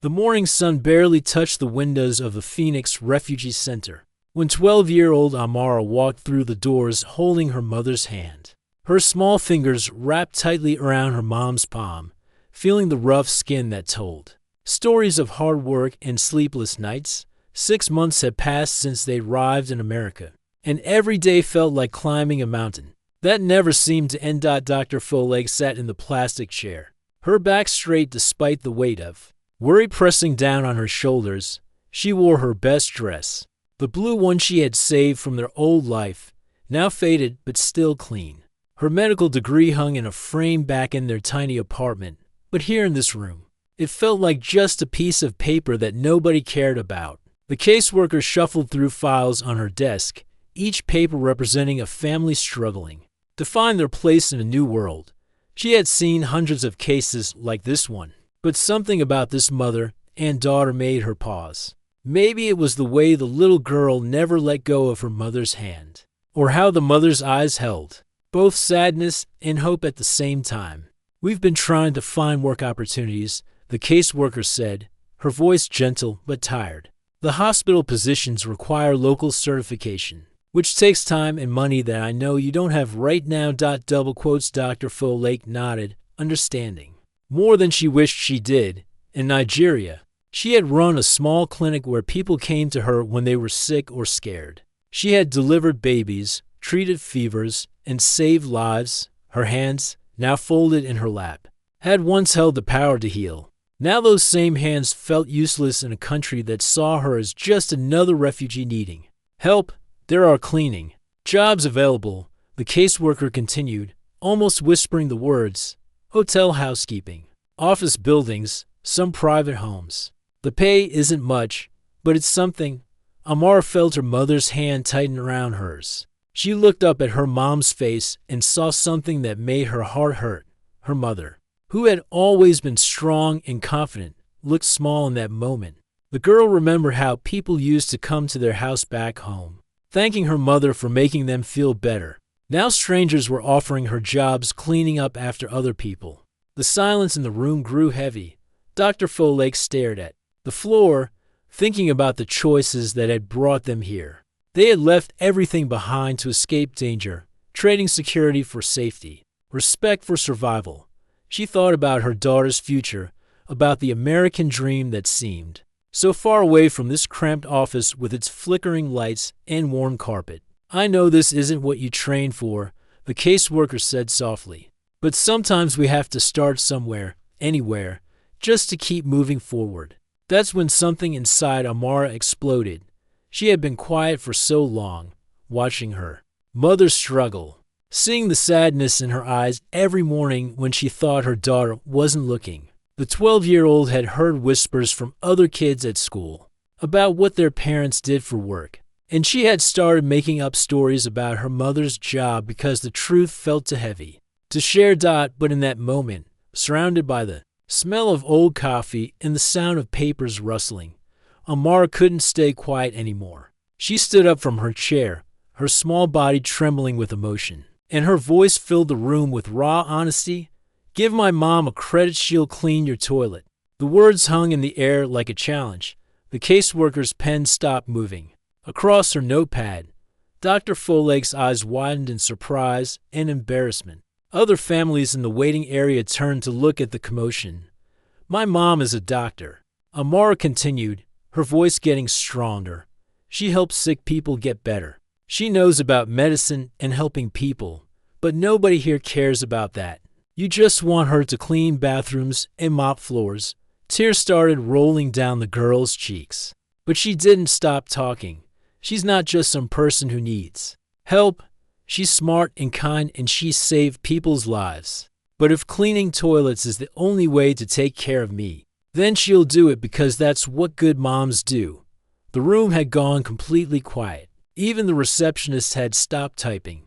The morning sun barely touched the windows of the Phoenix Refugee Center when 12-year-old Amara walked through the doors holding her mother's hand. Her small fingers wrapped tightly around her mom's palm, feeling the rough skin that told. Stories of hard work and sleepless nights. 6 months had passed since they arrived in America, and every day felt like climbing a mountain. That never seemed to end. Dr. Folake sat in the plastic chair, her back straight despite the weight of worry pressing down on her shoulders. She wore her best dress, the blue one she had saved from their old life, now faded but still clean. Her medical degree hung in a frame back in their tiny apartment, but here in this room, it felt like just a piece of paper that nobody cared about. The caseworker shuffled through files on her desk, each paper representing a family struggling to find their place in a new world. She had seen hundreds of cases like this one, but something about this mother and daughter made her pause. Maybe it was the way the little girl never let go of her mother's hand, or how the mother's eyes held both sadness and hope at the same time. "We've been trying to find work opportunities," the caseworker said, her voice gentle but tired. "The hospital positions require local certification, which takes time and money that I know you don't have right now." Double quotes. Dr. Folake nodded, understanding. More than she wished she did. In Nigeria, she had run a small clinic where people came to her when they were sick or scared. She had delivered babies, treated fevers, and saved lives. Her hands, now folded in her lap, had once held the power to heal. Now those same hands felt useless in a country that saw her as just another refugee needing help. "There are cleaning jobs available," the caseworker continued, almost whispering the words. "Hotel housekeeping, office buildings, some private homes. The pay isn't much, but it's something." Amara felt her mother's hand tighten around hers. She looked up at her mom's face and saw something that made her heart hurt. Her mother, who had always been strong and confident, looked small in that moment. The girl remembered how people used to come to their house back home, thanking her mother for making them feel better. Now strangers were offering her jobs cleaning up after other people. The silence in the room grew heavy. Dr. Folake stared at the floor, thinking about the choices that had brought them here. They had left everything behind to escape danger, trading security for safety, respect for survival. She thought about her daughter's future, about the American dream that seemed so far away from this cramped office with its flickering lights and worn carpet. "I know this isn't what you trained for," the caseworker said softly, "but sometimes we have to start somewhere, anywhere, just to keep moving forward." That's when something inside Amara exploded. She had been quiet for so long, watching her mother struggle, seeing the sadness in her eyes every morning when she thought her daughter wasn't looking. The 12-year-old had heard whispers from other kids at school about what their parents did for work, and she had started making up stories about her mother's job because the truth felt too heavy to share. But in that moment, surrounded by the smell of old coffee and the sound of papers rustling, Amara couldn't stay quiet anymore. She stood up from her chair, her small body trembling with emotion, and her voice filled the room with raw honesty. "Give my mom a credit, she'll clean your toilet." The words hung in the air like a challenge. The caseworker's pen stopped moving. Across her notepad, Dr. Folake's eyes widened in surprise and embarrassment. Other families in the waiting area turned to look at the commotion. "My mom is a doctor," Amara continued, her voice getting stronger. "She helps sick people get better. She knows about medicine and helping people, but nobody here cares about that. You just want her to clean bathrooms and mop floors." Tears started rolling down the girl's cheeks, but she didn't stop talking. "She's not just some person who needs help. She's smart and kind, and she's saved people's lives. But if cleaning toilets is the only way to take care of me, then she'll do it because that's what good moms do." The room had gone completely quiet. Even the receptionist had stopped typing.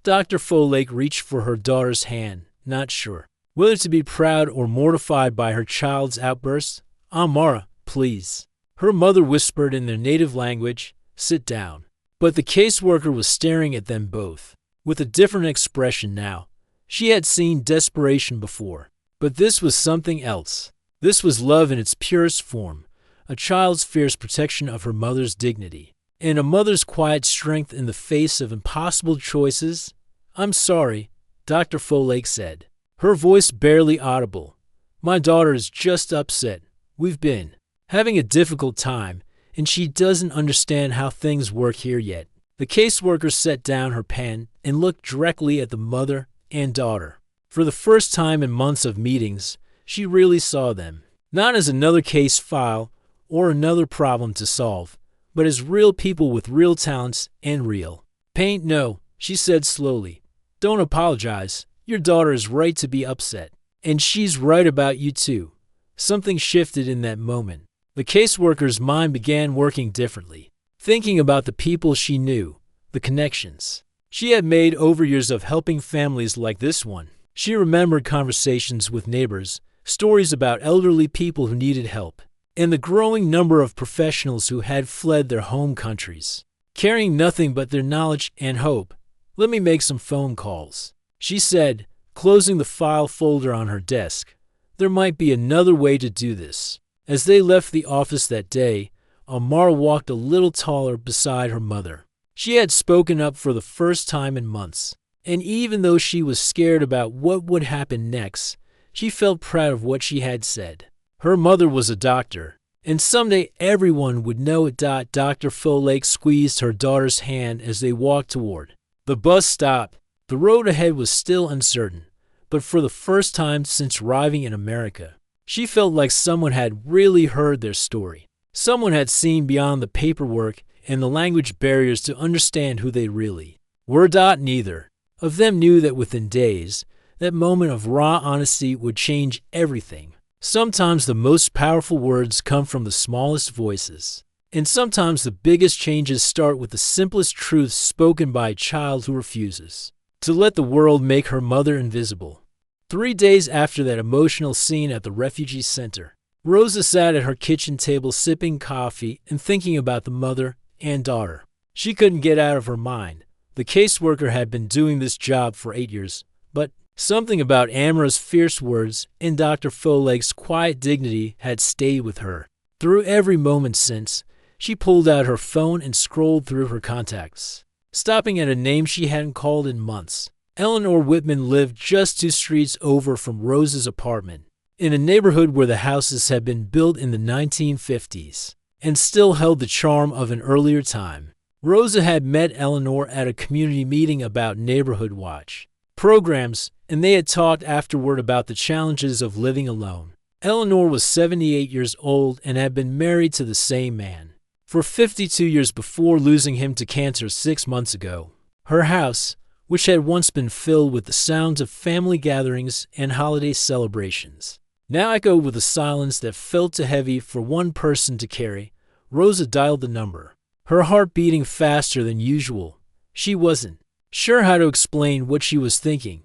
Dr. Folake reached for her daughter's hand, not sure whether to be proud or mortified by her child's outburst. "Amara, please," her mother whispered in their native language. "Sit down." But the caseworker was staring at them both, with a different expression now. She had seen desperation before, but this was something else. This was love in its purest form, a child's fierce protection of her mother's dignity, and a mother's quiet strength in the face of impossible choices. "I'm sorry," Dr. Folake said, her voice barely audible. "My daughter is just upset. We've been having a difficult time, and she doesn't understand how things work here yet." The caseworker set down her pen and looked directly at the mother and daughter. For the first time in months of meetings, she really saw them, not as another case file or another problem to solve, but as real people with real talents and real pain. "No," she said slowly. "Don't apologize. Your daughter is right to be upset. And she's right about you too." Something shifted in that moment. The caseworker's mind began working differently, thinking about the people she knew, the connections she had made over years of helping families like this one. She remembered conversations with neighbors, stories about elderly people who needed help, and the growing number of professionals who had fled their home countries, carrying nothing but their knowledge and hope. "Let me make some phone calls," she said, closing the file folder on her desk. There might be another way to do this. As they left the office that day, Amara walked a little taller beside her mother. She had spoken up for the first time in months, and even though she was scared about what would happen next, she felt proud of what she had said. Her mother was a doctor, and someday everyone would know it. Dr. Folake squeezed her daughter's hand as they walked toward the bus stop. The road ahead was still uncertain, but for the first time since arriving in America, she felt like someone had really heard their story. Someone had seen beyond the paperwork and the language barriers to understand who they really were. Neither of them knew that within days, that moment of raw honesty would change everything. Sometimes the most powerful words come from the smallest voices, and sometimes the biggest changes start with the simplest truths spoken by a child who refuses to let the world make her mother invisible. 3 days after that emotional scene at the refugee center, Rosa sat at her kitchen table sipping coffee and thinking about the mother and daughter. She couldn't get out of her mind. The caseworker had been doing this job for 8 years, but something about Amara's fierce words and Dr. Folake's quiet dignity had stayed with her. Through every moment since, she pulled out her phone and scrolled through her contacts, stopping at a name she hadn't called in months. Eleanor Whitman lived just 2 streets over from Rosa's apartment, in a neighborhood where the houses had been built in the 1950s and still held the charm of an earlier time. Rosa had met Eleanor at a community meeting about neighborhood watch programs, and they had talked afterward about the challenges of living alone. Eleanor was 78 years old and had been married to the same man for 52 years before losing him to cancer 6 months ago. Her house, which had once been filled with the sounds of family gatherings and holiday celebrations, now echoed with a silence that felt too heavy for one person to carry. Rosa dialed the number, her heart beating faster than usual. She wasn't sure how to explain what she was thinking,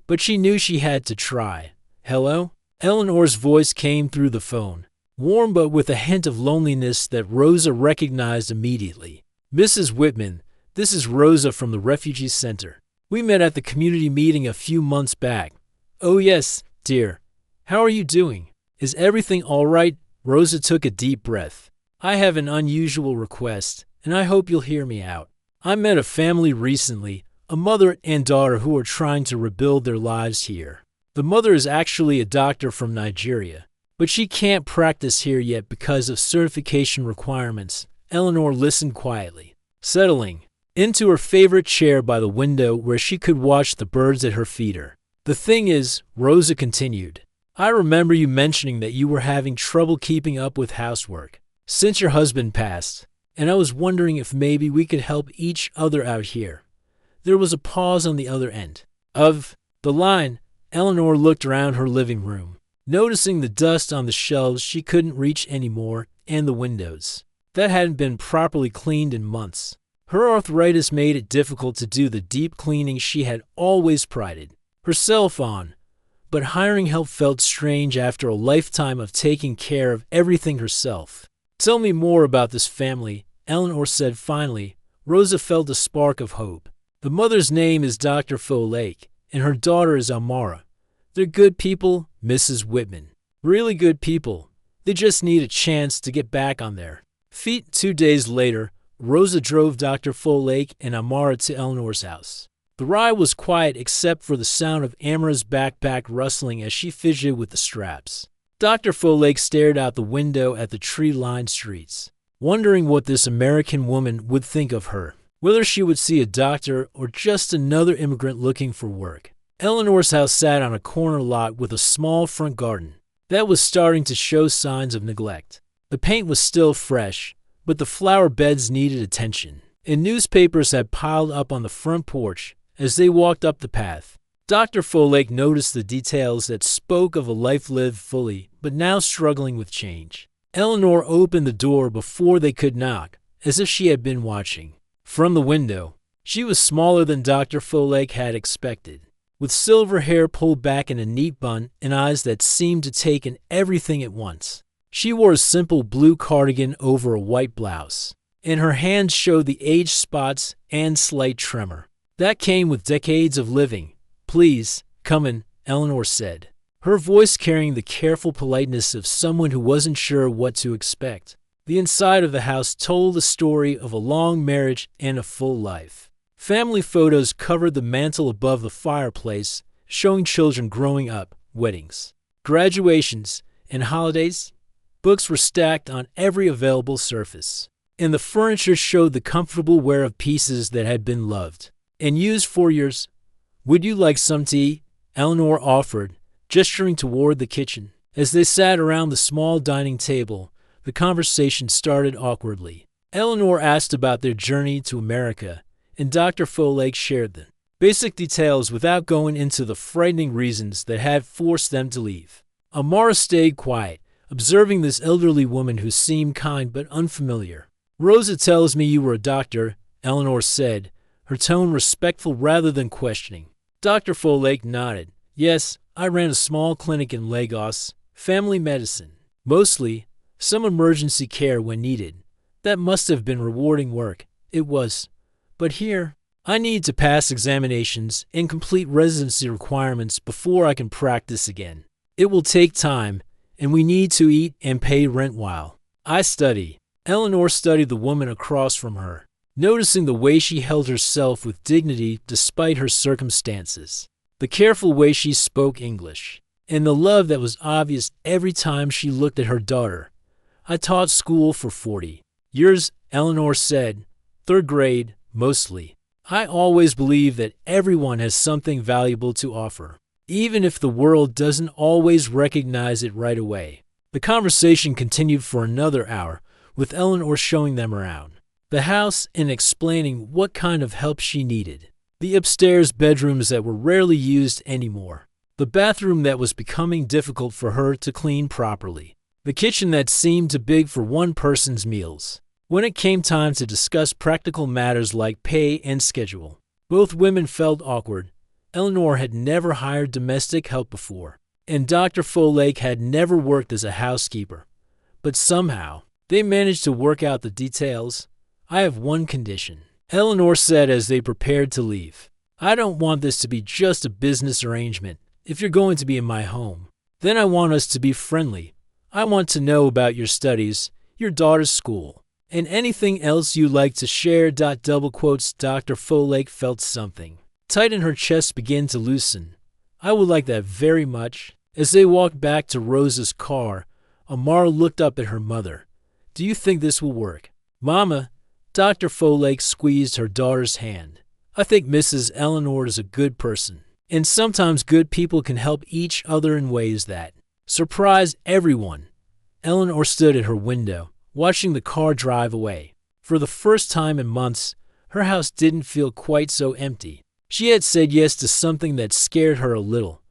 but she knew she had to try. "Hello?" Eleanor's voice came through the phone, warm but with a hint of loneliness that Rosa recognized immediately. "Mrs. Whitman, this is Rosa from the refugee center. We met at the community meeting a few months back." "Oh yes, dear. How are you doing? Is everything all right?" Rosa took a deep breath. "I have an unusual request, and I hope you'll hear me out. I met a family recently, a mother and daughter who are trying to rebuild their lives here. The mother is actually a doctor from Nigeria, but she can't practice here yet because of certification requirements." Eleanor listened quietly, settling into her favorite chair by the window where she could watch the birds at her feeder. "The thing is," Rosa continued, "I remember you mentioning that you were having trouble keeping up with housework since your husband passed, and I was wondering if maybe we could help each other out here." There was a pause on the other end of the line. Eleanor looked around her living room, noticing the dust on the shelves she couldn't reach anymore and the windows that hadn't been properly cleaned in months. Her arthritis made it difficult to do the deep cleaning she had always prided herself on, but hiring help felt strange after a lifetime of taking care of everything herself. "Tell me more about this family," Eleanor said finally. Rosa felt a spark of hope. "The mother's name is Dr. Folake, and her daughter is Amara. They're good people, Mrs. Whitman." Really good people. They just need a chance to get back on their feet. 2 days later, Rosa drove Dr. Folake and Amara to Eleanor's house. The ride was quiet except for the sound of Amara's backpack rustling as she fidgeted with the straps. Dr. Folake stared out the window at the tree-lined streets, wondering what this American woman would think of her, whether she would see a doctor or just another immigrant looking for work. Eleanor's house sat on a corner lot with a small front garden that was starting to show signs of neglect. The paint was still fresh, but the flower beds needed attention, and newspapers had piled up on the front porch. As they walked up the path, Dr. Folake noticed the details that spoke of a life lived fully, but now struggling with change. Eleanor opened the door before they could knock, as if she had been watching. From the window, she was smaller than Dr. Folake had expected, with silver hair pulled back in a neat bun and eyes that seemed to take in everything at once. She wore a simple blue cardigan over a white blouse, and her hands showed the age spots and slight tremor that came with decades of living. "Please, come in," Eleanor said, her voice carrying the careful politeness of someone who wasn't sure what to expect. The inside of the house told the story of a long marriage and a full life. Family photos covered the mantel above the fireplace, showing children growing up, weddings, graduations, and holidays. Books were stacked on every available surface, and the furniture showed the comfortable wear of pieces that had been loved and used for years. "Would you like some tea?" Eleanor offered, gesturing toward the kitchen. As they sat around the small dining table, the conversation started awkwardly. Eleanor asked about their journey to America, and Dr. Folake shared the basic details without going into the frightening reasons that had forced them to leave. Amara stayed quiet, observing this elderly woman who seemed kind but unfamiliar. "Rosa tells me you were a doctor," Eleanor said, her tone respectful rather than questioning. Dr. Folake nodded. "Yes, I ran a small clinic in Lagos, family medicine. Mostly, some emergency care when needed. That must have been rewarding work." "It was. But here, I need to pass examinations and complete residency requirements before I can practice again. It will take time, and we need to eat and pay rent while I study." Eleanor studied the woman across from her, noticing the way she held herself with dignity despite her circumstances, the careful way she spoke English, and the love that was obvious every time she looked at her daughter. "I taught school for 40 years, Eleanor said. "Third grade, mostly. I always believe that everyone has something valuable to offer, even if the world doesn't always recognize it right away." The conversation continued for another hour, with Eleanor showing them around the house and explaining what kind of help she needed. The upstairs bedrooms that were rarely used anymore. The bathroom that was becoming difficult for her to clean properly. The kitchen that seemed too big for one person's meals. When it came time to discuss practical matters like pay and schedule, both women felt awkward. Eleanor had never hired domestic help before, and Dr. Folake had never worked as a housekeeper. But somehow, they managed to work out the details. "I have one condition," Eleanor said as they prepared to leave. "I don't want this to be just a business arrangement. If you're going to be in my home, then I want us to be friendly. I want to know about your studies, your daughter's school, and anything else you like to share." Double quotes. Dr. Folake felt something tight in her chest begin to loosen. "I would like that very much." As they walked back to Rosa's car, Amara looked up at her mother. "Do you think this will work?" "Mama," Dr. Folake squeezed her daughter's hand, "I think Mrs. Eleanor is a good person, and sometimes good people can help each other in ways that surprise everyone." Eleanor stood at her window, watching the car drive away. For the first time in months, her house didn't feel quite so empty. She had said yes to something that scared her a little,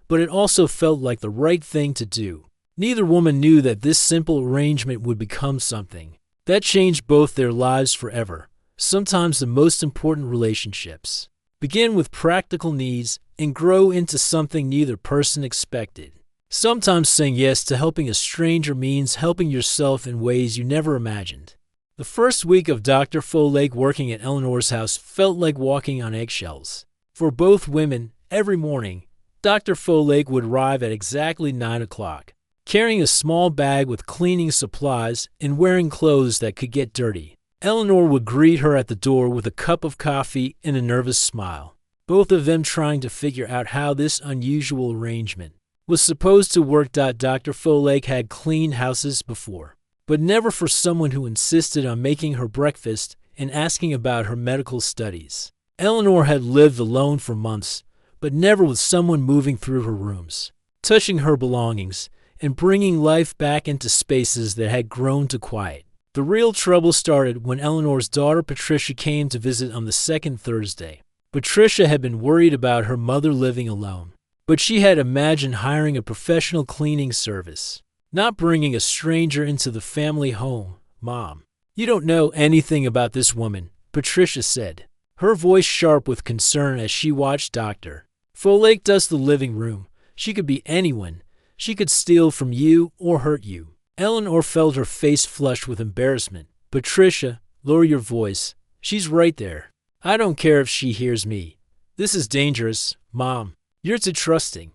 but it also felt like the right thing to do. Neither woman knew that this simple arrangement would become something that changed both their lives forever. Sometimes the most important relationships begin with practical needs and grow into something neither person expected. Sometimes saying yes to helping a stranger means helping yourself in ways you never imagined. The first week of Dr. Folake working at Eleanor's house felt like walking on eggshells. For both women, every morning, Dr. Folake would arrive at exactly 9 o'clock. carrying a small bag with cleaning supplies and wearing clothes that could get dirty. Eleanor would greet her at the door with a cup of coffee and a nervous smile, both of them trying to figure out how this unusual arrangement was supposed to work. Dr. Folake had cleaned houses before, but never for someone who insisted on making her breakfast and asking about her medical studies. Eleanor had lived alone for months, but never with someone moving through her rooms, touching her belongings, and bringing life back into spaces that had grown to quiet. The real trouble started when Eleanor's daughter Patricia came to visit on the second Thursday. Patricia had been worried about her mother living alone, but she had imagined hiring a professional cleaning service, not bringing a stranger into the family home. "Mom, you don't know anything about this woman," Patricia said, her voice sharp with concern as she watched Dr. Folake dust the living room. "She could be anyone. She could steal from you or hurt you." Eleanor felt her face flush with embarrassment. "Patricia, lower your voice. She's right there. I don't care if she hears me. This is dangerous. Mom, you're too trusting."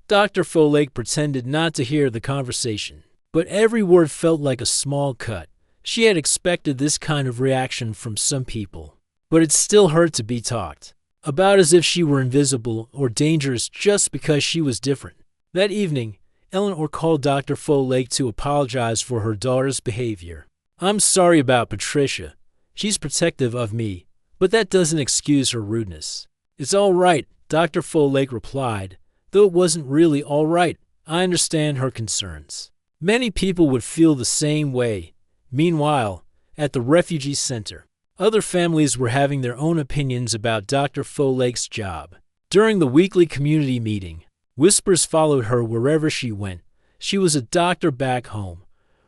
Dr. Folake pretended not to hear the conversation, but every word felt like a small cut. She had expected this kind of reaction from some people, but it still hurt to be talked about as if she were invisible or dangerous just because she was different. That evening, Eleanor called Dr. Folake to apologize for her daughter's behavior. "I'm sorry about Patricia. She's protective of me, but that doesn't excuse her rudeness." "It's all right," Dr. Folake replied, though it wasn't really all right. "I understand her concerns." Many people would feel the same way. Meanwhile, at the refugee center, other families were having their own opinions about Dr. Folake's job. During the weekly community meeting, whispers followed her wherever she went. She was a doctor back home.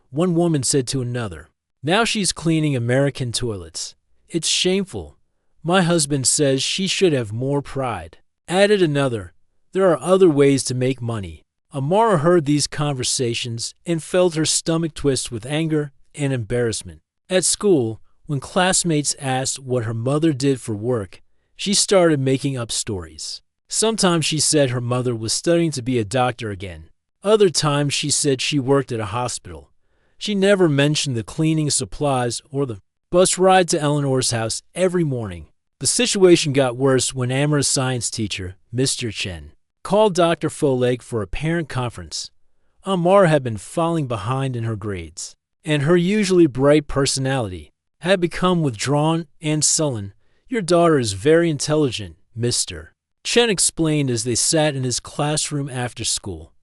One woman said to another, "Now she's cleaning American toilets. It's shameful. My husband says she should have more pride." Added another, "There are other ways to make money." Amara heard these conversations and felt her stomach twist with anger and embarrassment. At school, when classmates asked what her mother did for work, she started making up stories. Sometimes she said her mother was studying to be a doctor again. Other times she said she worked at a hospital. She never mentioned the cleaning supplies or the bus ride to Eleanor's house every morning. The situation got worse when Amara's science teacher, Mr. Chen, called Dr. Folake for a parent conference. Amara had been falling behind in her grades, and her usually bright personality had become withdrawn and sullen. "Your daughter is very intelligent, Mr. Chen explained as they sat in his classroom after school.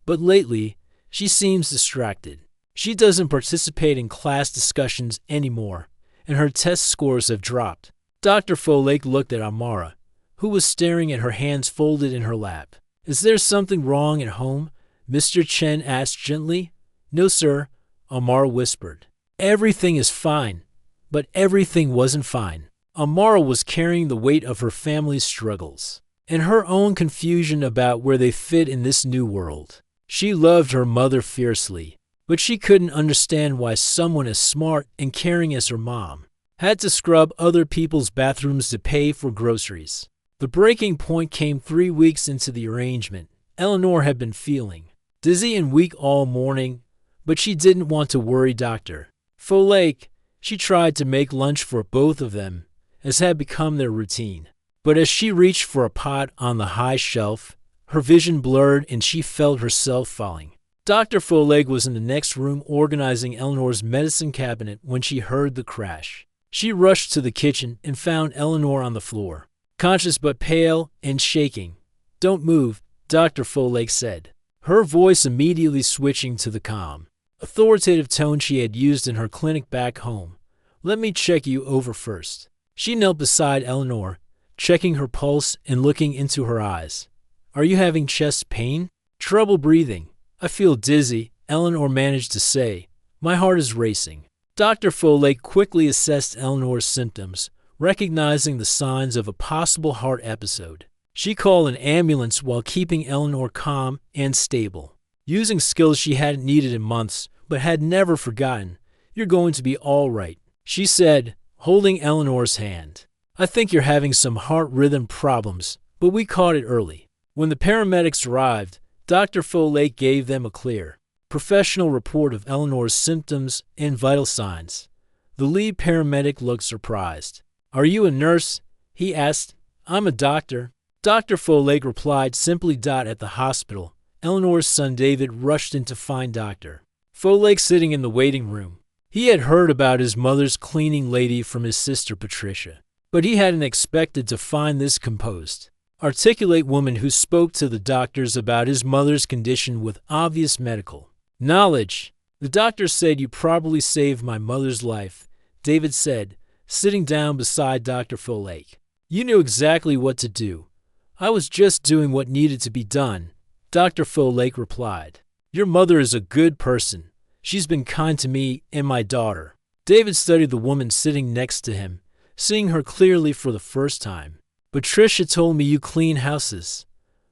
"But lately, she seems distracted. She doesn't participate in class discussions anymore, and her test scores have dropped." Dr. Folake looked at Amara, who was staring at her hands folded in her lap. "Is there something wrong at home?" Mr. Chen asked gently. "No, sir," Amara whispered. "Everything is fine." But everything wasn't fine. Amara was carrying the weight of her family's struggles and her own confusion about where they fit in this new world. She loved her mother fiercely, but she couldn't understand why someone as smart and caring as her mom had to scrub other people's bathrooms to pay for groceries. The breaking point came 3 weeks into the arrangement. Eleanor had been feeling dizzy and weak all morning, but she didn't want to worry Dr. Folake. She tried to make lunch for both of them, as had become their routine. But as she reached for a pot on the high shelf, her vision blurred and she felt herself falling. Dr. Folake was in the next room organizing Eleanor's medicine cabinet when she heard the crash. She rushed to the kitchen and found Eleanor on the floor, conscious but pale and shaking. "Don't move," Dr. Folake said, her voice immediately switching to the calm, authoritative tone she had used in her clinic back home. "Let me check you over first." She knelt beside Eleanor, checking her pulse and looking into her eyes. "Are you having chest pain?" "Trouble breathing. I feel dizzy," Eleanor managed to say. "My heart is racing." Dr. Folake quickly assessed Eleanor's symptoms, recognizing the signs of a possible heart episode. She called an ambulance while keeping Eleanor calm and stable, using skills she hadn't needed in months but had never forgotten. "You're going to be all right," she said, holding Eleanor's hand. "I think you're having some heart rhythm problems, but we caught it early." When the paramedics arrived, Dr. Folake gave them a clear Professional report of Eleanor's symptoms and vital signs. The lead paramedic looked surprised. "Are you a nurse?" he asked. "I'm a doctor." Dr. Folake replied simply. At the hospital, Eleanor's son David rushed in to find Dr. Folake sitting in the waiting room. He had heard about his mother's cleaning lady from his sister Patricia, but he hadn't expected to find this composed, articulate woman who spoke to the doctors about his mother's condition with obvious medical knowledge. "The doctor said you probably saved my mother's life," David said, sitting down beside Dr. Folake. "You knew exactly what to do." "I was just doing what needed to be done," Dr. Folake replied. "Your mother is a good person. She's been kind to me and my daughter." David studied the woman sitting next to him, seeing her clearly for the first time. "Patricia told me you clean houses.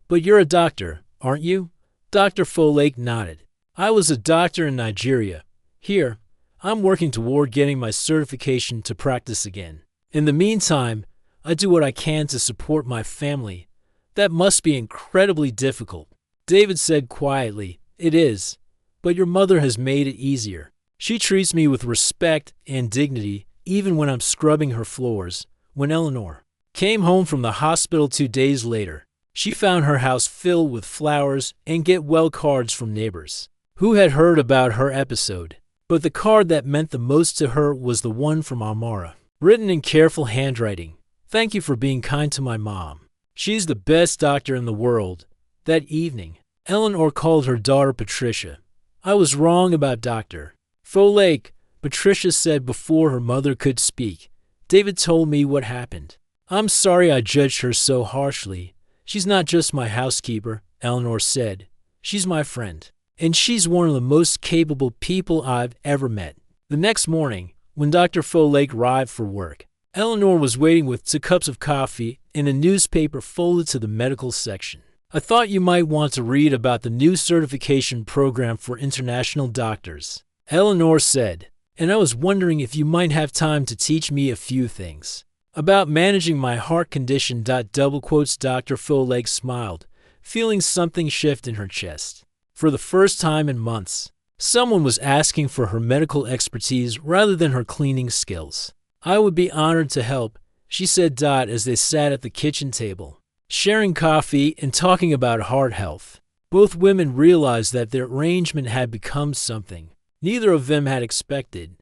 But you're a doctor, aren't you?" Dr. Folake nodded. "I was a doctor in Nigeria. Here, I'm working toward getting my certification to practice again. In the meantime, I do what I can to support my family. That must be incredibly difficult." David said quietly, "It is, but your mother has made it easier. She treats me with respect and dignity even when I'm scrubbing her floors." When Eleanor came home from the hospital 2 days later, she found her house filled with flowers and get well cards from neighbors who had heard about her episode. But the card that meant the most to her was the one from Amara, written in careful handwriting. "Thank you for being kind to my mom. She's the best doctor in the world." That evening, Eleanor called her daughter Patricia. "I was wrong about Dr. Folake," Patricia said before her mother could speak. "David told me what happened. I'm sorry I judged her so harshly. She's not just my housekeeper," Eleanor said. "She's my friend, and she's one of the most capable people I've ever met." The next morning, when Dr. Folake arrived for work, Eleanor was waiting with 2 cups of coffee and a newspaper folded to the medical section. "I thought you might want to read about the new certification program for international doctors," Eleanor said, "and I was wondering if you might have time to teach me a few things about managing my heart condition." Double quotes. Dr. Folake smiled, feeling something shift in her chest. For the first time in months, someone was asking for her medical expertise rather than her cleaning skills. "I would be honored to help," she said. As they sat at the kitchen table, sharing coffee and talking about heart health, both women realized that their arrangement had become something neither of them had expected.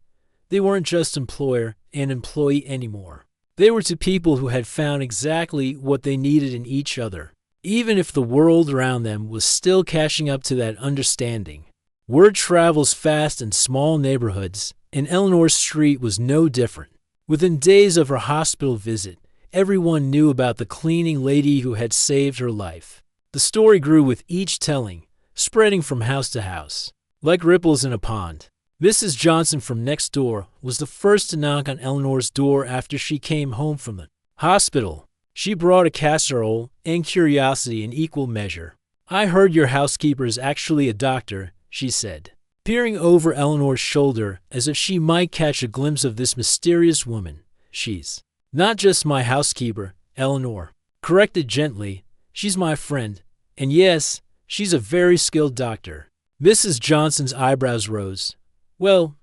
They weren't just employer and employee anymore. They were two people who had found exactly what they needed in each other, even if the world around them was still catching up to that understanding. Word travels fast in small neighborhoods, and Eleanor's street was no different. Within days of her hospital visit, everyone knew about the cleaning lady who had saved her life. The story grew with each telling, spreading from house to house, like ripples in a pond. Mrs. Johnson from next door was the first to knock on Eleanor's door after she came home from the hospital. She brought a casserole and curiosity in equal measure. "I heard your housekeeper is actually a doctor," she said, peering over Eleanor's shoulder as if she might catch a glimpse of this mysterious woman. "She's not just my housekeeper," Eleanor corrected gently. "She's my friend, and yes, she's a very skilled doctor." Mrs. Johnson's eyebrows rose. "Well,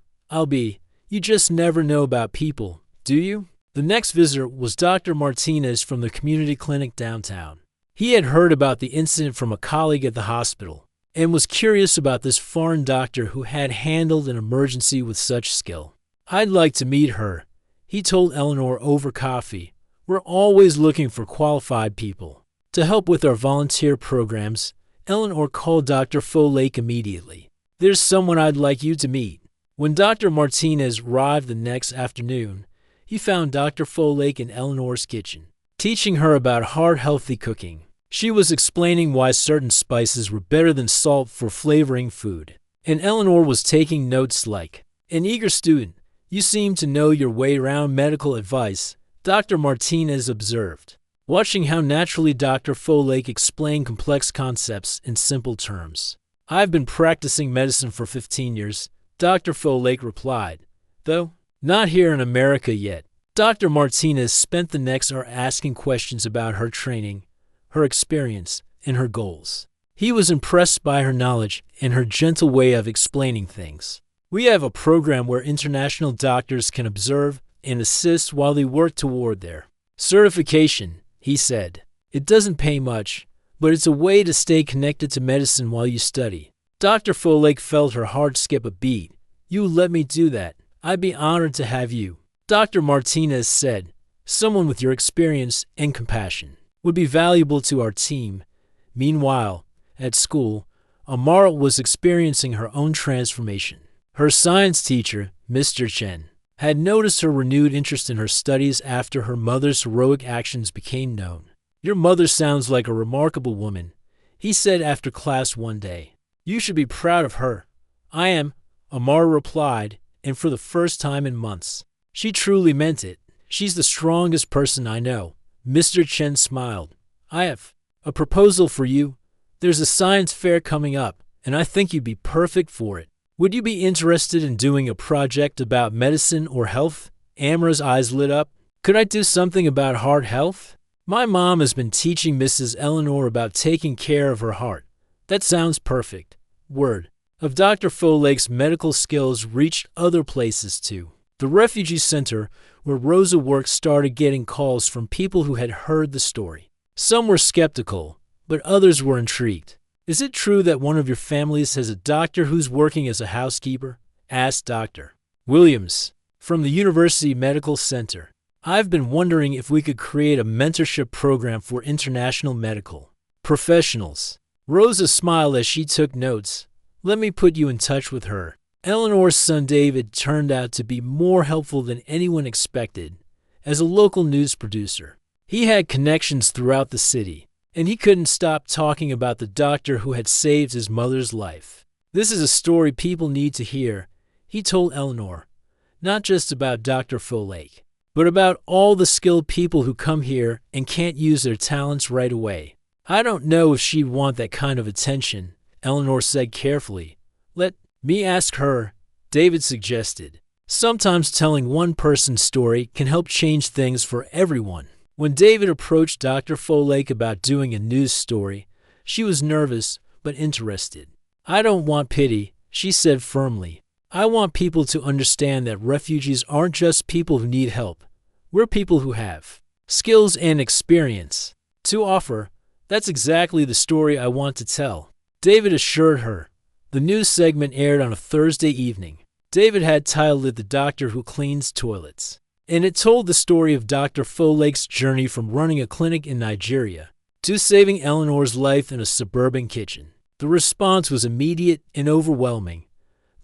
you just never know about people, do you?" The next visitor was Dr. Martinez from the community clinic downtown. He had heard about the incident from a colleague at the hospital and was curious about this foreign doctor who had handled an emergency with such skill. "I'd like to meet her," he told Eleanor over coffee. "We're always looking for qualified people to help with our volunteer programs." Eleanor called Dr. Folake immediately. "There's someone I'd like you to meet." When Dr. Martinez arrived the next afternoon, he found Dr. Folake in Eleanor's kitchen, teaching her about heart-healthy cooking. She was explaining why certain spices were better than salt for flavoring food, and Eleanor was taking notes like, "An eager student, you seem to know your way around medical advice," Dr. Martinez observed, watching how naturally Dr. Folake explained complex concepts in simple terms. "I've been practicing medicine for 15 years, Dr. Folake replied, "though not here in America yet." Dr. Martinez spent the next hour asking questions about her training, her experience, and her goals. He was impressed by her knowledge and her gentle way of explaining things. We have a program where international doctors can observe and assist while they work toward their certification, he said. It doesn't pay much, but it's a way to stay connected to medicine while you study. Dr. Folake felt her heart skip a beat. You let me do that. I'd be honored to have you. Dr. Martinez said, someone with your experience and compassion would be valuable to our team. Meanwhile, at school, Amara was experiencing her own transformation. Her science teacher, Mr. Chen, had noticed her renewed interest in her studies after her mother's heroic actions became known. Your mother sounds like a remarkable woman, he said after class one day. You should be proud of her. I am, Amara replied, and for the first time in months. She truly meant it. She's the strongest person I know. Mr. Chen smiled. I have a proposal for you. There's a science fair coming up, and I think you'd be perfect for it. Would you be interested in doing a project about medicine or health? Amara's eyes lit up. Could I do something about heart health? My mom has been teaching Mrs. Eleanor about taking care of her heart. That sounds perfect. Word of Dr. Folake's medical skills reached other places too. The refugee center where Rosa worked started getting calls from people who had heard the story. Some were skeptical, but others were intrigued. Is it true that one of your families has a doctor who's working as a housekeeper? Asked Dr. Williams from the University Medical Center. I've been wondering if we could create a mentorship program for international medical professionals. Rosa smiled as she took notes. Let me put you in touch with her. Eleanor's son David turned out to be more helpful than anyone expected. As a local news producer, he had connections throughout the city, and he couldn't stop talking about the doctor who had saved his mother's life. This is a story people need to hear, he told Eleanor. Not just about Dr. Folake, but about all the skilled people who come here and can't use their talents right away. I don't know if she'd want that kind of attention, Eleanor said carefully. Let me ask her, David suggested. Sometimes telling one person's story can help change things for everyone. When David approached Dr. Folake about doing a news story, she was nervous but interested. I don't want pity, she said firmly. I want people to understand that refugees aren't just people who need help. We're people who have skills and experience to offer. That's exactly the story I want to tell, David assured her. The news segment aired on a Thursday evening. David had titled it The Doctor Who Cleans Toilets, and it told the story of Dr. Folake's journey from running a clinic in Nigeria to saving Eleanor's life in a suburban kitchen. The response was immediate and overwhelming.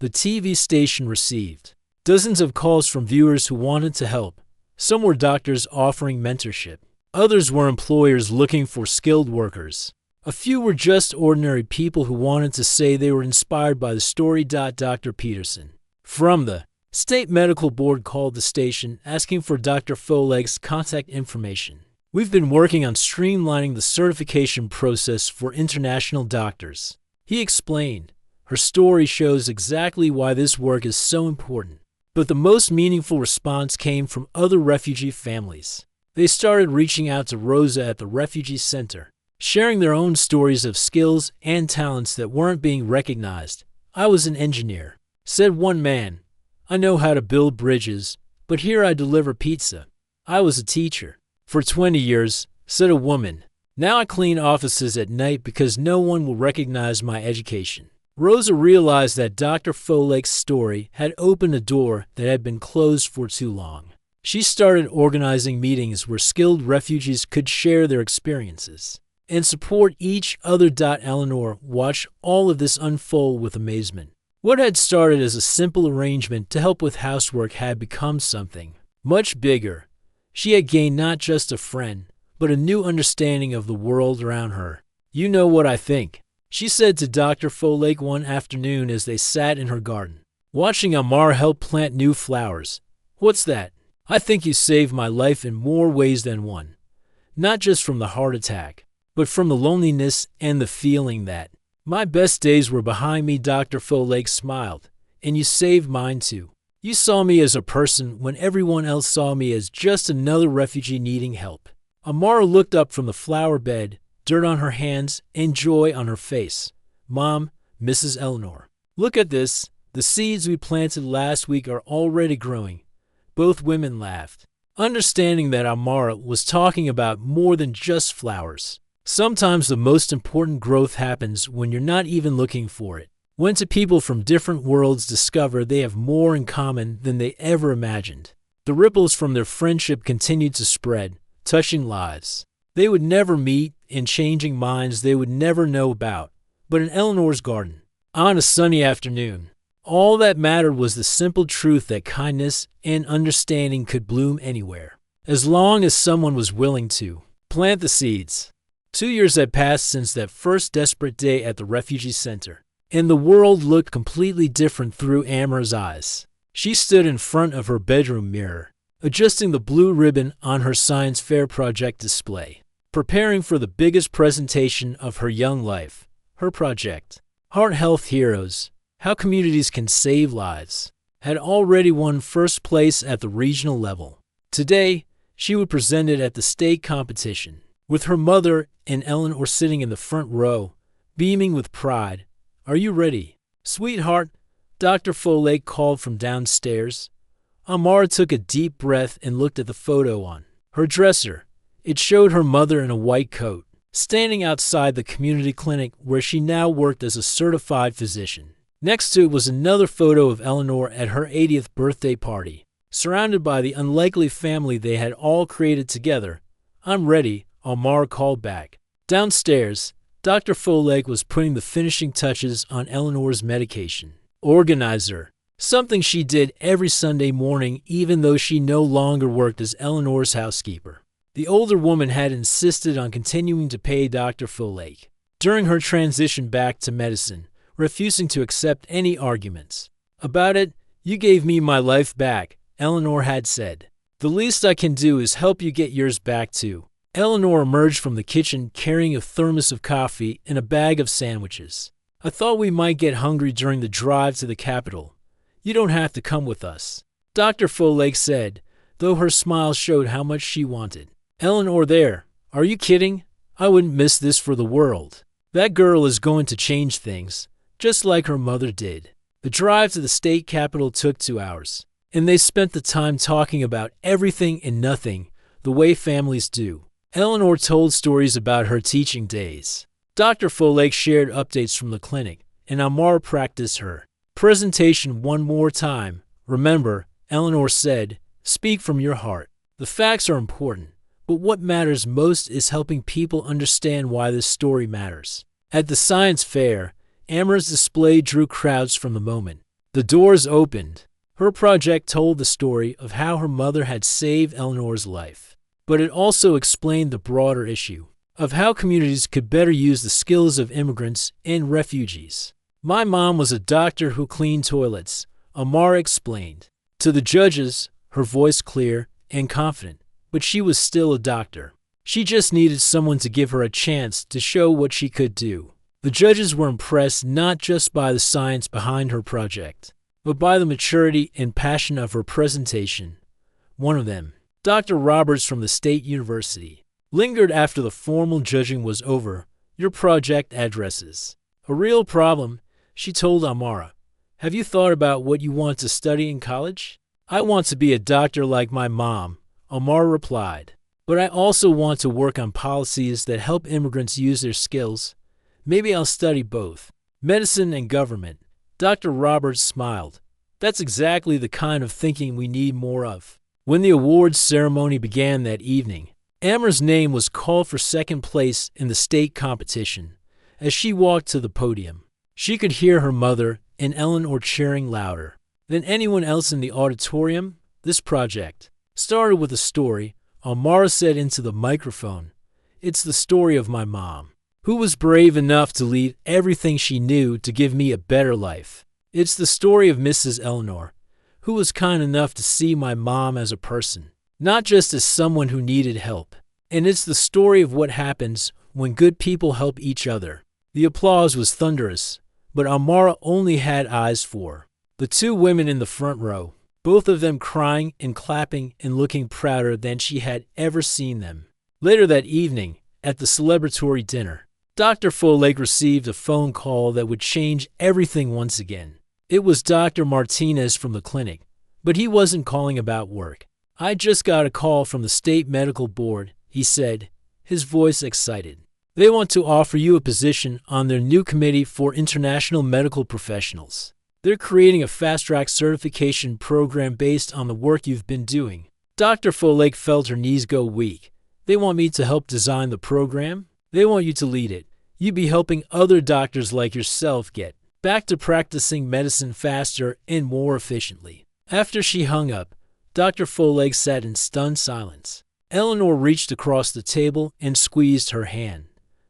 The TV station received dozens of calls from viewers who wanted to help. Some were doctors offering mentorship. Others were employers looking for skilled workers. A few were just ordinary people who wanted to say they were inspired by the story. Dr. Peterson from the State Medical Board called the station asking for Dr. Folake's contact information. We've been working on streamlining the certification process for international doctors, he explained. Her story shows exactly why this work is so important. But the most meaningful response came from other refugee families. They started reaching out to Rosa at the refugee center, sharing their own stories of skills and talents that weren't being recognized. I was an engineer, said one man. I know how to build bridges, but here I deliver pizza. I was a teacher for 20 years, said a woman. Now I clean offices at night because no one will recognize my education. Rosa realized that Dr. Folake's story had opened a door that had been closed for too long. She started organizing meetings where skilled refugees could share their experiences and support each other. Eleanor watched all of this unfold with amazement. What had started as a simple arrangement to help with housework had become something much bigger. She had gained not just a friend, but a new understanding of the world around her. You know what I think, she said to Dr. Folake one afternoon as they sat in her garden, watching Amar help plant new flowers. What's that? I think you saved my life in more ways than one. Not just from the heart attack, but from the loneliness and the feeling that my best days were behind me. Dr. Folake smiled. And you saved mine too. You saw me as a person when everyone else saw me as just another refugee needing help. Amara looked up from the flower bed, dirt on her hands and joy on her face. "Mom, Mrs. Eleanor, look at this. The seeds we planted last week are already growing." Both women laughed, understanding that Amara was talking about more than just flowers. Sometimes the most important growth happens when you're not even looking for it. When two people from different worlds discover they have more in common than they ever imagined. The ripples from their friendship continued to spread, touching lives they would never meet and changing minds they would never know about. But in Eleanor's garden, on a sunny afternoon, all that mattered was the simple truth that kindness and understanding could bloom anywhere, as long as someone was willing to plant the seeds. 2 years had passed since that first desperate day at the refugee center, and the world looked completely different through Amara's eyes. She stood in front of her bedroom mirror, adjusting the blue ribbon on her science fair project display, preparing for the biggest presentation of her young life. Her project, Heart Health Heroes, How Communities Can Save Lives, had already won first place at the regional level. Today, she would present it at the state competition, with her mother and Eleanor sitting in the front row, beaming with pride. "Are you ready, sweetheart?" Dr. Folake called from downstairs. Amara took a deep breath and looked at the photo on her dresser. It showed her mother in a white coat, standing outside the community clinic where she now worked as a certified physician. Next to it was another photo of Eleanor at her 80th birthday party, surrounded by the unlikely family they had all created together. "I'm ready," Amara called back. Downstairs, Dr. Folake was putting the finishing touches on Eleanor's medication. Organizer, something she did every Sunday morning even though she no longer worked as Eleanor's housekeeper. The older woman had insisted on continuing to pay Dr. Folake during her transition back to medicine, refusing to accept any arguments about it. "You gave me my life back," Eleanor had said. "The least I can do is help you get yours back too." Eleanor emerged from the kitchen carrying a thermos of coffee and a bag of sandwiches. "I thought we might get hungry during the drive to the capital. You don't have to come with us," Dr. Folake said, though her smile showed how much she wanted. "Eleanor there, are you kidding? I wouldn't miss this for the world. That girl is going to change things, just like her mother did." The drive to the state capitol took 2 hours, and they spent the time talking about everything and nothing, the way families do. Eleanor told stories about her teaching days. Dr. Folake shared updates from the clinic, and Amara practiced her presentation one more time. "Remember," Eleanor said, "speak from your heart. The facts are important, but what matters most is helping people understand why this story matters." At the science fair, Amara's display drew crowds from the moment the doors opened. Her project told the story of how her mother had saved Eleanor's life, but it also explained the broader issue of how communities could better use the skills of immigrants and refugees. "My mom was a doctor who cleaned toilets," Amara explained. To the judges, her voice clear and confident, but she was still a doctor. She just needed someone to give her a chance to show what she could do. The judges were impressed not just by the science behind her project, but by the maturity and passion of her presentation. One of them, Dr. Roberts from the State University, lingered after the formal judging was over. "Your project addresses a real problem," she told Amara. "Have you thought about what you want to study in college?" "I want to be a doctor like my mom," Amara replied. "But I also want to work on policies that help immigrants use their skills. Maybe I'll study both, medicine and government." Dr. Roberts smiled. "That's exactly the kind of thinking we need more of." When the awards ceremony began that evening, Amara's name was called for second place in the state competition. As she walked to the podium, she could hear her mother and Eleanor cheering louder than anyone else in the auditorium. "This project started with a story," Amara said into the microphone. "It's the story of my mom, who was brave enough to leave everything she knew to give me a better life. It's the story of Mrs. Eleanor, who was kind enough to see my mom as a person, not just as someone who needed help. And it's the story of what happens when good people help each other." The applause was thunderous, but Amara only had eyes for the 2 women in the front row, both of them crying and clapping and looking prouder than she had ever seen them. Later that evening, At the celebratory dinner, Dr. Folake received a phone call that would change everything once again. It was Dr. Martinez from the clinic, but he wasn't calling about work. "I just got a call from the state medical board," he said, his voice excited. "They want to offer you a position on their new committee for international medical professionals. They're creating a fast-track certification program based on the work you've been doing." Dr. Folake felt her knees go weak. "They want me to help design the program? They want you to lead it. You'd be helping other doctors like yourself get back to practicing medicine faster and more efficiently." After she hung up, Dr. Folake sat in stunned silence. Eleanor reached across the table and squeezed her hand.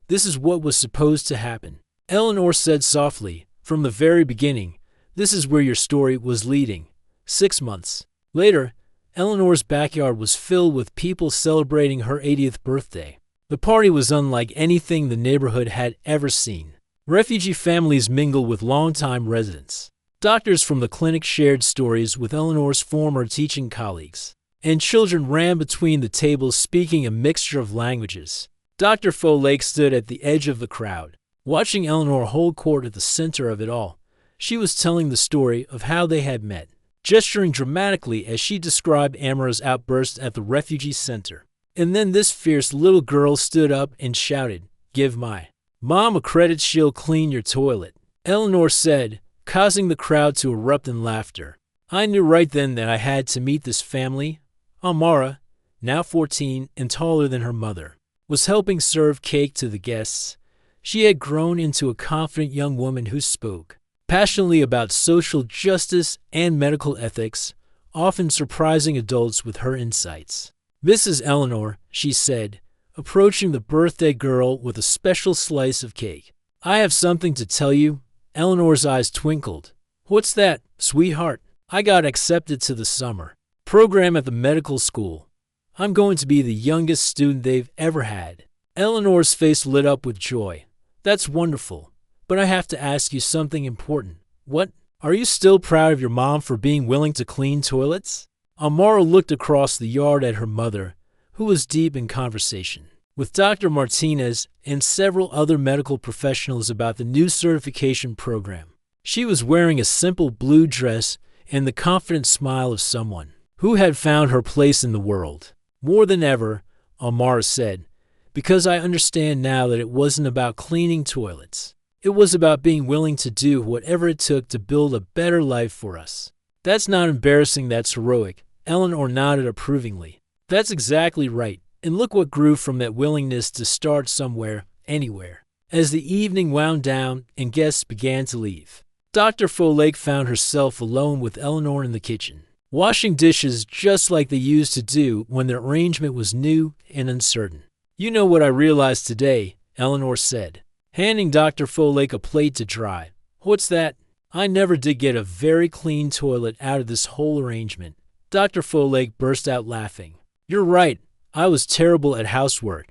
"This is what was supposed to happen," Eleanor said softly. "From the very beginning, this is where your story was leading." 6 months later, Eleanor's backyard was filled with people celebrating her 80th birthday. The party was unlike anything the neighborhood had ever seen. Refugee families mingled with longtime residents. Doctors from the clinic shared stories with Eleanor's former teaching colleagues, and children ran between the tables speaking a mixture of languages. Dr. Folake stood at the edge of the crowd, watching Eleanor hold court at the center of it all. She was telling the story of how they had met, gesturing dramatically as she described Amara's outburst at the refugee center. And then this fierce little girl stood up and shouted, "Give my mom a credit, she'll clean your toilet," Eleanor said, causing the crowd to erupt in laughter. "I knew right then that I had to meet this family." Amara, now 14 and taller than her mother, was helping serve cake to the guests. She had grown into a confident young woman who spoke passionately about social justice and medical ethics, often surprising adults with her insights. "Mrs. Eleanor," she said, approaching the birthday girl with a special slice of cake, "I have something to tell you." Eleanor's eyes twinkled. "What's that, sweetheart?" "I got accepted to the summer program at the medical school. I'm going to be the youngest student they've ever had." Eleanor's face lit up with joy. "That's wonderful, but I have to ask you something important." "What? Are you still proud of your mom for being willing to clean toilets?" Amara looked across the yard at her mother, who was deep in conversation with Dr. Martinez and several other medical professionals about the new certification program. She was wearing a simple blue dress and the confident smile of someone who had found her place in the world. "More than ever," Amara said, "because I understand now that it wasn't about cleaning toilets. It was about being willing to do whatever it took to build a better life for us." "That's not embarrassing, that's heroic," Eleanor nodded approvingly. "That's exactly right, and look what grew from that willingness to start somewhere, anywhere." As the evening wound down and guests began to leave, Dr. Folake found herself alone with Eleanor in the kitchen, washing dishes just like they used to do when their arrangement was new and uncertain. "You know what I realized today," Eleanor said, handing Dr. Folake a plate to dry. "What's that?" "I never did get a very clean toilet out of this whole arrangement." Dr. Folake burst out laughing. "You're right, I was terrible at housework,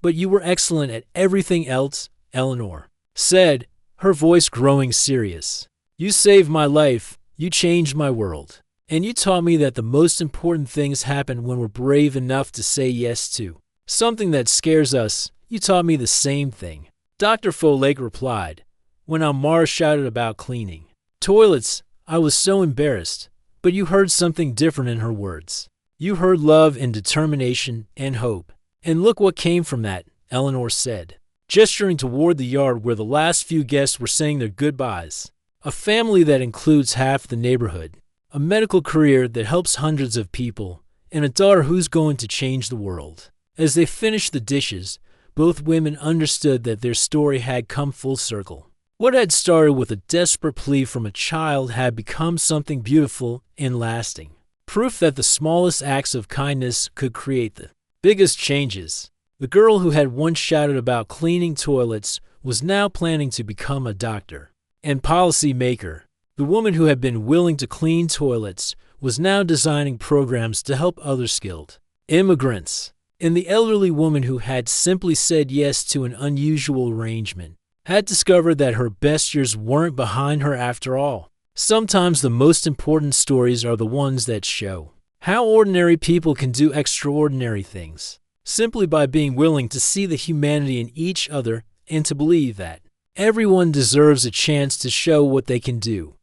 but you were excellent at everything else," Eleanor said, her voice growing serious. "You saved my life, you changed my world, and you taught me that the most important things happen when we're brave enough to say yes to something that scares us. You taught me the same thing." Dr. Folake replied, when Amara shouted about cleaning toilets. "I was so embarrassed." But you heard something different in her words. You heard love and determination and hope. "And look what came from that," Eleanor said, gesturing toward the yard where the last few guests were saying their goodbyes. "A family that includes half the neighborhood, a medical career that helps hundreds of people, and a daughter who's going to change the world." As they finished the dishes, both women understood that their story had come full circle. What had started with a desperate plea from a child had become something beautiful and lasting. Proof that the smallest acts of kindness could create the biggest changes. The girl who had once shouted about cleaning toilets was now planning to become a doctor and policy maker. The woman who had been willing to clean toilets was now designing programs to help other skilled immigrants. And the elderly woman who had simply said yes to an unusual arrangement had discovered that her best years weren't behind her after all. Sometimes the most important stories are the ones that show how ordinary people can do extraordinary things. simply by being willing to see the humanity in each other and to believe that everyone deserves a chance to show what they can do.